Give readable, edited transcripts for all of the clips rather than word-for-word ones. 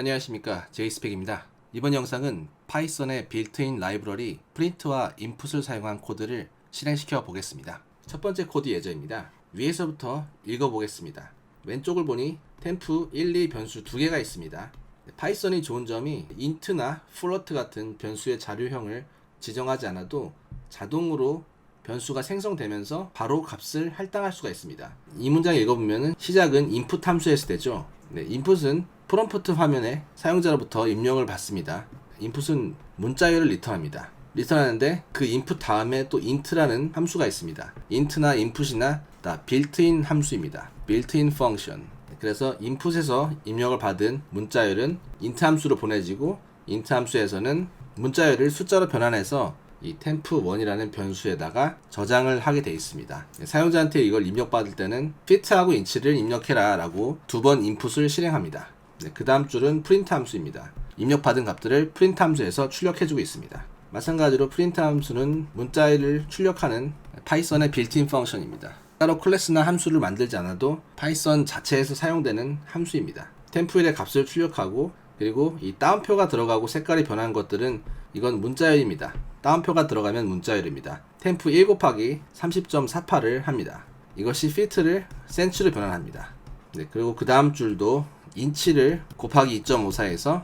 안녕하십니까, 제이스펙입니다. 이번 영상은 파이썬의 빌트인 라이브러리 프린트와 인풋을 사용한 코드를 실행시켜 보겠습니다. 첫 번째 코드 예제입니다. 위에서부터 읽어보겠습니다. 왼쪽을 보니 temp 1, 2 변수 두 개가 있습니다. 파이썬이 좋은 점이 int나 float 같은 변수의 자료형을 지정하지 않아도 자동으로 변수가 생성되면서 바로 값을 할당할 수가 있습니다. 이 문장 읽어보면 시작은 input 함수에서 되죠. input은 프롬프트 화면에 사용자로부터 입력을 받습니다. input은 문자열을 리턴합니다. 리턴하는데 그 input 다음에 또 int라는 함수가 있습니다. int나 input이나 다 빌트인 함수입니다. 빌트인 펑션. 그래서 input에서 입력을 받은 문자열은 int 함수로 보내지고 int 함수에서는 문자열을 숫자로 변환해서 이 temp1이라는 변수에다가 저장을 하게 되어 있습니다. 사용자한테 이걸 입력받을 때는 fit하고 inch를 입력해라 라고 두 번 input을 실행합니다. 그 다음 줄은 print 함수입니다. 입력받은 값들을 print 함수에서 출력해주고 있습니다. 마찬가지로 print 함수는 문자열을 출력하는 파이썬의 빌트인 펑션입니다. 따로 클래스나 함수를 만들지 않아도 파이썬 자체에서 사용되는 함수입니다. temp1의 값을 출력하고 그리고 이 따옴표가 들어가고 색깔이 변한 것들은 이건 문자열입니다. 따옴표가 들어가면 문자열입니다. temp 1 곱하기 30.48을 합니다. 이것이 fit를 cent로 변환합니다. 그리고 그 다음 줄도 inch를 곱하기 2.54에서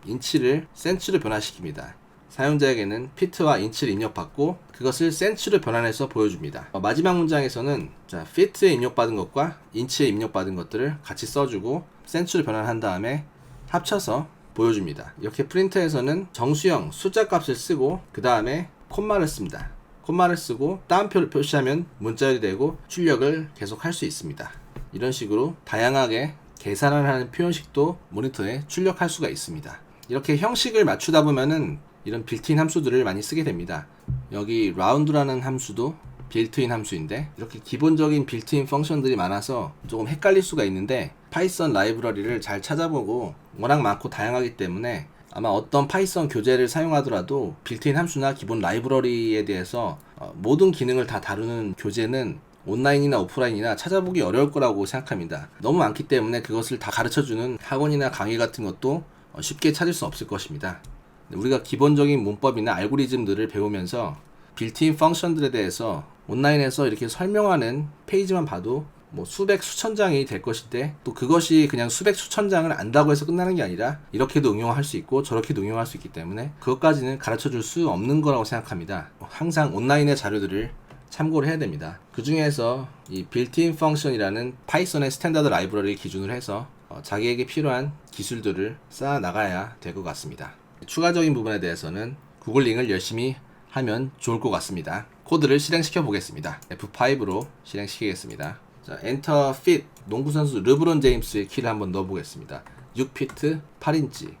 inch를 cent로 변화시킵니다. 사용자에게는 fit와 inch를 입력받고 그것을 cent로 변환해서 보여줍니다. 마지막 문장에서는 fit에 입력받은 것과 inch에 입력받은 것들을 같이 써주고 cent로 변환한 다음에 합쳐서 보여줍니다. 이렇게 프린터에서는 정수형 숫자 값을 쓰고 그 다음에 콤마를 씁니다. 콤마를 쓰고 따옴표를 표시하면 문자열이 되고 출력을 계속 할 수 있습니다. 이런 식으로 다양하게 계산을 하는 표현식도 모니터에 출력할 수가 있습니다. 이렇게 형식을 맞추다 보면은 이런 빌트인 함수들을 많이 쓰게 됩니다. 여기 round라는 함수도 빌트인 함수인데 이렇게 기본적인 빌트인 펑션들이 많아서 조금 헷갈릴 수가 있는데 파이썬 라이브러리를 잘 찾아보고 워낙 많고 다양하기 때문에 아마 어떤 파이썬 교재를 사용하더라도 빌트인 함수나 기본 라이브러리에 대해서 모든 기능을 다 다루는 교재는 온라인이나 오프라인이나 찾아보기 어려울 거라고 생각합니다. 너무 많기 때문에 그것을 다 가르쳐주는 학원이나 강의 같은 것도 쉽게 찾을 수 없을 것입니다. 우리가 기본적인 문법이나 알고리즘들을 배우면서 빌트인 펑션들에 대해서 온라인에서 이렇게 설명하는 페이지만 봐도 뭐 수백 수천 장이 될 것인데 또 그것이 그냥 수백 수천 장을 안다고 해서 끝나는 게 아니라 이렇게도 응용할 수 있고 저렇게도 응용할 수 있기 때문에 그것까지는 가르쳐 줄 수 없는 거라고 생각합니다. 항상 온라인의 자료들을 참고를 해야 됩니다. 그 중에서 이 빌트인 펑션이라는 파이썬의 스탠다드 라이브러리를 기준으로 해서 자기에게 필요한 기술들을 쌓아 나가야 될 것 같습니다. 추가적인 부분에 대해서는 구글링을 열심히 하면 좋을 것 같습니다. 코드를 실행시켜 보겠습니다. F5로 실행시키겠습니다. 자, 엔터 fit 농구선수 르브론 제임스의 키를 한번 넣어보겠습니다. 6피트 8인치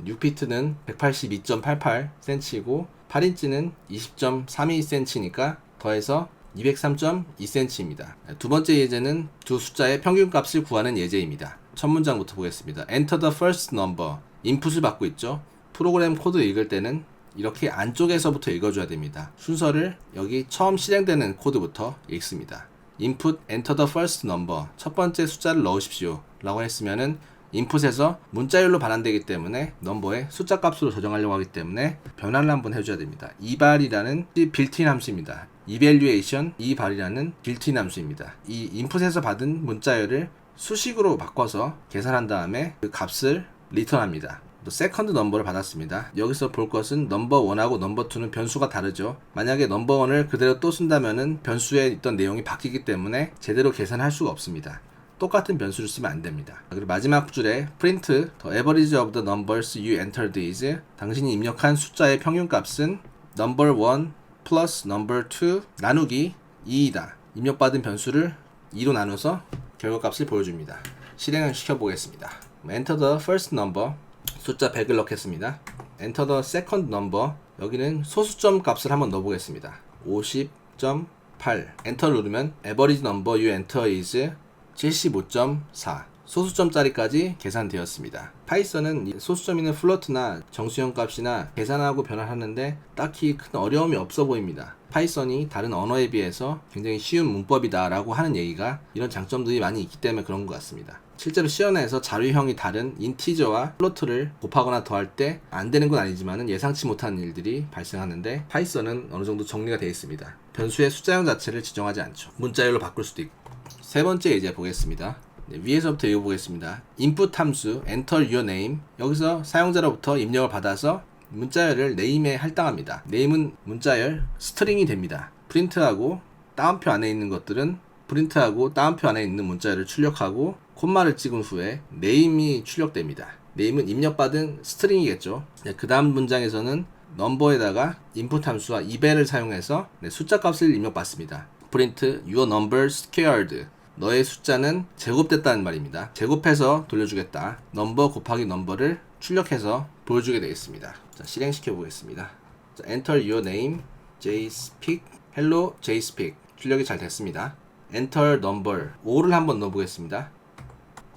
6피트는 182.88cm이고 8인치는 20.32cm니까 더해서 203.2cm입니다. 두 번째 예제는 두 숫자의 평균값을 구하는 예제입니다. 첫 문장부터 보겠습니다. Enter the first number. 인풋을 받고 있죠. 프로그램 코드 읽을 때는 이렇게 안쪽에서부터 읽어줘야 됩니다. 순서를 여기 처음 실행되는 코드부터 읽습니다. input enter the first number. 첫 번째 숫자를 넣으십시오 라고 했으면은 인풋에서 문자열로 반환되기 때문에 넘버의 숫자 값으로 저장하려고 하기 때문에 변환을 한번 해줘야 됩니다. eval이라는 빌트인 함수입니다. evaluation eval이라는 빌트인 함수입니다. 이 인풋에서 받은 문자열을 수식으로 바꿔서 계산한 다음에 그 값을 리턴합니다. 또 세컨드 넘버를 받았습니다. 여기서 볼 것은 넘버 1하고 넘버 2는 변수가 다르죠. 만약에 넘버 1을 그대로 또 쓴다면은 변수에 있던 내용이 바뀌기 때문에 제대로 계산할 수가 없습니다. 똑같은 변수를 쓰면 안 됩니다. 그리고 마지막 줄에 print the average of the numbers you entered is 당신이 입력한 숫자의 평균값은 number 1 plus number 2 나누기 2이다. 입력받은 변수를 2로 나눠서 결과값을 보여줍니다. 실행을 시켜보겠습니다. Enter the first number 숫자 100을 넣겠습니다. Enter the second number 여기는 소수점 값을 한번 넣어보겠습니다. 50.8 엔터를 누르면 average number you enter is 75.4 소수점짜리까지 계산되었습니다. 파이썬은 소수점 있는 플로트나 정수형 값이나 계산하고 변환하는데 딱히 큰 어려움이 없어 보입니다. 파이썬이 다른 언어에 비해서 굉장히 쉬운 문법이다 라고 하는 얘기가 이런 장점들이 많이 있기 때문에 그런 것 같습니다. 실제로 시연에서 자료형이 다른 인티저와 플로트를 곱하거나 더할 때 안 되는 건 아니지만 예상치 못한 일들이 발생하는데 파이썬은 어느 정도 정리가 되어 있습니다. 변수의 숫자형 자체를 지정하지 않죠. 문자열로 바꿀 수도 있고. 세 번째 이제 보겠습니다. 위에서부터 읽어보겠습니다. input 함수 enter your name, 여기서 사용자로부터 입력을 받아서 문자열을 name에 할당합니다. name은 문자열 스트링이 됩니다. 프린트하고 다운표 안에 있는 것들은 프린트하고 다운표 안에 있는 문자열을 출력하고 콤마를 찍은 후에 name이 출력됩니다. name은 입력받은 스트링이겠죠. 그 다음 문장에서는 number에다가 input 함수와 eval을 사용해서 숫자 값을 입력받습니다. print your number squared, 너의 숫자는 제곱됐다는 말입니다. 제곱해서 돌려주겠다. 넘버 곱하기 넘버를 출력해서 보여주게 되겠습니다. 자, 실행시켜 보겠습니다. 자, enter your name, jspeak, hello jspeak. 출력이 잘 됐습니다. enter number, 5를 한번 넣어보겠습니다.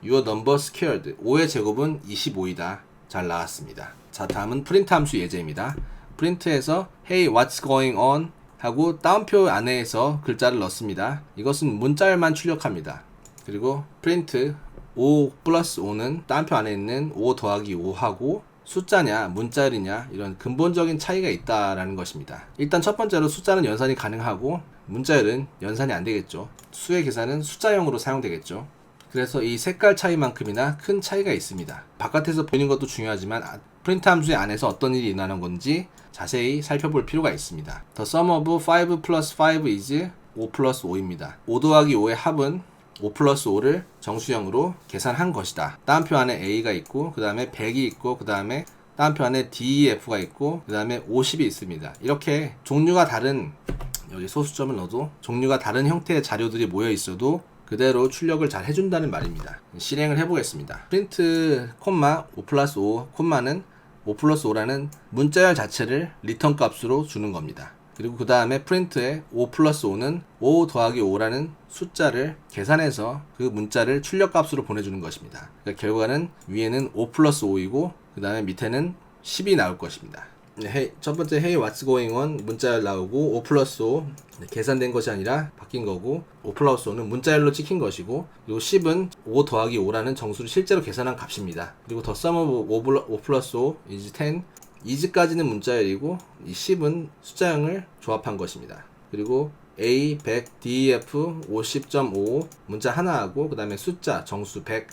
your number squared, 5의 제곱은 25이다. 잘 나왔습니다. 자, 다음은 print 함수 예제입니다. print에서 hey what's going on 하고 다운표 안에서 글자를 넣습니다. 이것은 문자열만 출력합니다. 그리고 print 5 플러스 5는 다운표 안에 있는 5 더하기 5하고 숫자냐 문자열이냐 이런 근본적인 차이가 있다라는 것입니다. 일단 첫 번째로 숫자는 연산이 가능하고 문자열은 연산이 안 되겠죠. 수의 계산은 숫자형으로 사용되겠죠. 그래서 이 색깔 차이만큼이나 큰 차이가 있습니다. 바깥에서 보이는 것도 중요하지만 프린트 함수의 안에서 어떤 일이 일어나는 건지 자세히 살펴볼 필요가 있습니다. The sum of 5 plus 5 is 5 plus 5입니다. 5 더하기 5의 합은 5 플러스 5를 정수형으로 계산한 것이다. 다운표 안에 A가 있고 그 다음에 100이 있고 그 다음에 다운표 안에 DEF가 있고 그 다음에 50이 있습니다. 이렇게 종류가 다른, 여기 소수점을 넣어도 종류가 다른 형태의 자료들이 모여 있어도 그대로 출력을 잘 해준다는 말입니다. 실행을 해보겠습니다. 프린트 콤마 5 플러스 5 콤마는 5 플러스 5라는 문자열 자체를 리턴 값으로 주는 겁니다. 그리고 그 다음에 프린트에 5 플러스 5는 5 더하기 5라는 숫자를 계산해서 그 문자를 출력 값으로 보내주는 것입니다. 그러니까 결과는 위에는 5 플러스 5이고 그 다음에 밑에는 10이 나올 것입니다. 첫 번째 hey what's going on 문자열 나오고 5 플러스 5 계산된 것이 아니라 바뀐 거고 5 플러스 5는 문자열로 찍힌 것이고 그리고 10은 5 더하기 5라는 정수를 실제로 계산한 값입니다. 그리고 the sum of 5 플러스 5 is 10, is까지는 문자열이고 이 10은 숫자형을 조합한 것입니다. 그리고 A 100, DEF 50.5 문자 하나하고 그 다음에 숫자 정수 100,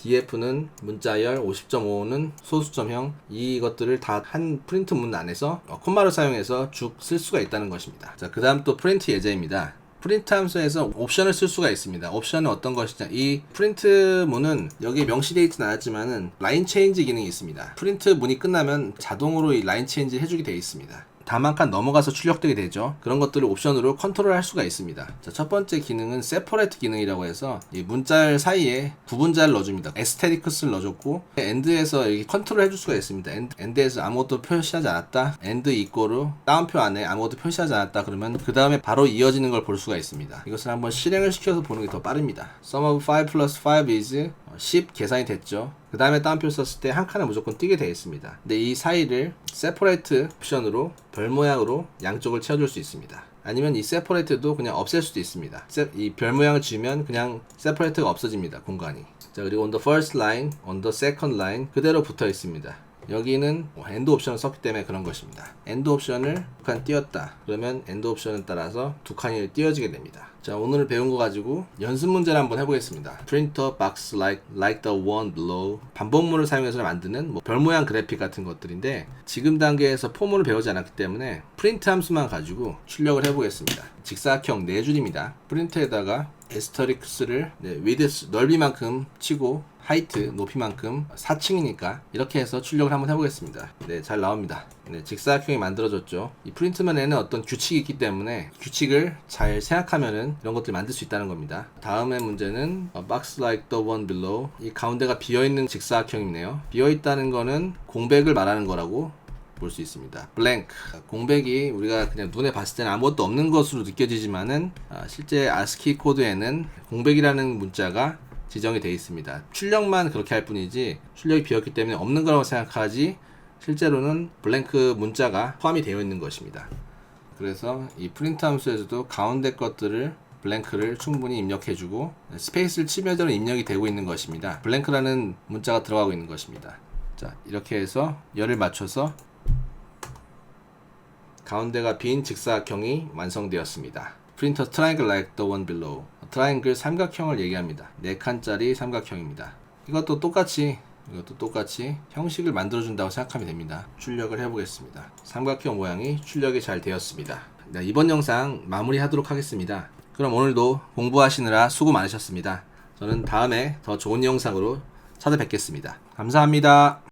DF는 문자열, 50.5는 소수점형, 이것들을 다 한 프린트 문 안에서 콤마를 사용해서 쭉 쓸 수가 있다는 것입니다. 자, 그 다음 또 프린트 예제입니다. 프린트 함수에서 옵션을 쓸 수가 있습니다. 옵션은 어떤 것이냐, 이 프린트 문은 여기에 명시되어 있지는 않았지만은 라인 체인지 기능이 있습니다. 프린트 문이 끝나면 자동으로 이 라인 체인지 해주게 되어 있습니다. 다음 한 칸 넘어가서 출력되게 되죠. 그런 것들을 옵션으로 컨트롤 할 수가 있습니다. 자, 첫 번째 기능은 separate 기능이라고 해서 이 문자열 사이에 구분자를 넣어줍니다. asterisks를 넣어줬고 end에서 이렇게 컨트롤 해줄 수가 있습니다. end에서 아무것도 표시하지 않았다, end 이꼬로 다운표 안에 아무것도 표시하지 않았다 그러면 그 다음에 바로 이어지는 걸 볼 수가 있습니다. 이것을 한번 실행을 시켜서 보는 게 더 빠릅니다. sum of 5 plus 5 is 10 계산이 됐죠. 그 다음에 다운표 썼을 때 한 칸에 무조건 띄게 되어 있습니다. 근데 이 사이를 separate 옵션으로 별 모양으로 양쪽을 채워줄 수 있습니다. 아니면 이 separate도 그냥 없앨 수도 있습니다. 이 별 모양을 지으면 그냥 separate가 없어집니다. 공간이. 자, 그리고 on the first line, on the second line 그대로 붙어 있습니다. 여기는 end 옵션을 썼기 때문에 그런 것입니다. end 옵션을 두 칸 띄웠다 그러면 end 옵션에 따라서 두 칸이 띄어지게 됩니다. 자, 오늘 배운 거 가지고 연습 문제를 한번 해보겠습니다. Print a box like the one below. 반복문을 사용해서 만드는 별 모양 그래픽 같은 것들인데 지금 단계에서 포문을 배우지 않았기 때문에 프린트 함수만 가지고 출력을 해보겠습니다. 직사각형 4줄입니다. 프린트에다가 에스터릭스를 width 넓이만큼 치고 height 높이만큼 4층이니까 이렇게 해서 출력을 한번 해보겠습니다. 네, 잘 나옵니다. 네, 직사각형이 만들어졌죠. 이 프린트맨에는 어떤 규칙이 있기 때문에 규칙을 잘 생각하면은 이런 것들 만들 수 있다는 겁니다. 다음의 문제는 a box like the one below. 이 가운데가 비어있는 직사각형이네요. 비어있다는 거는 공백을 말하는 거라고 볼 수 있습니다. blank, 공백이 우리가 그냥 눈에 봤을 때는 아무것도 없는 것으로 느껴지지만은 실제 ASCII 코드에는 공백이라는 문자가 지정이 되어 있습니다. 출력만 그렇게 할 뿐이지 출력이 비었기 때문에 없는 거라고 생각하지 실제로는 블랭크 문자가 포함이 되어 있는 것입니다. 그래서 이 프린트 함수에서도 가운데 것들을 블랭크를 충분히 입력해주고 스페이스를 치면서는 입력이 되고 있는 것입니다. 블랭크라는 문자가 들어가고 있는 것입니다. 자, 이렇게 해서 열을 맞춰서 가운데가 빈 직사각형이 완성되었습니다. 프린터 triangle like the one below. 트라이앵글 삼각형을 얘기합니다. 4칸짜리 삼각형입니다. 이것도 똑같이 형식을 만들어준다고 생각하면 됩니다. 출력을 해보겠습니다. 삼각형 모양이 출력이 잘 되었습니다. 네, 이번 영상 마무리하도록 하겠습니다. 그럼 오늘도 공부하시느라 수고 많으셨습니다. 저는 다음에 더 좋은 영상으로 찾아뵙겠습니다. 감사합니다.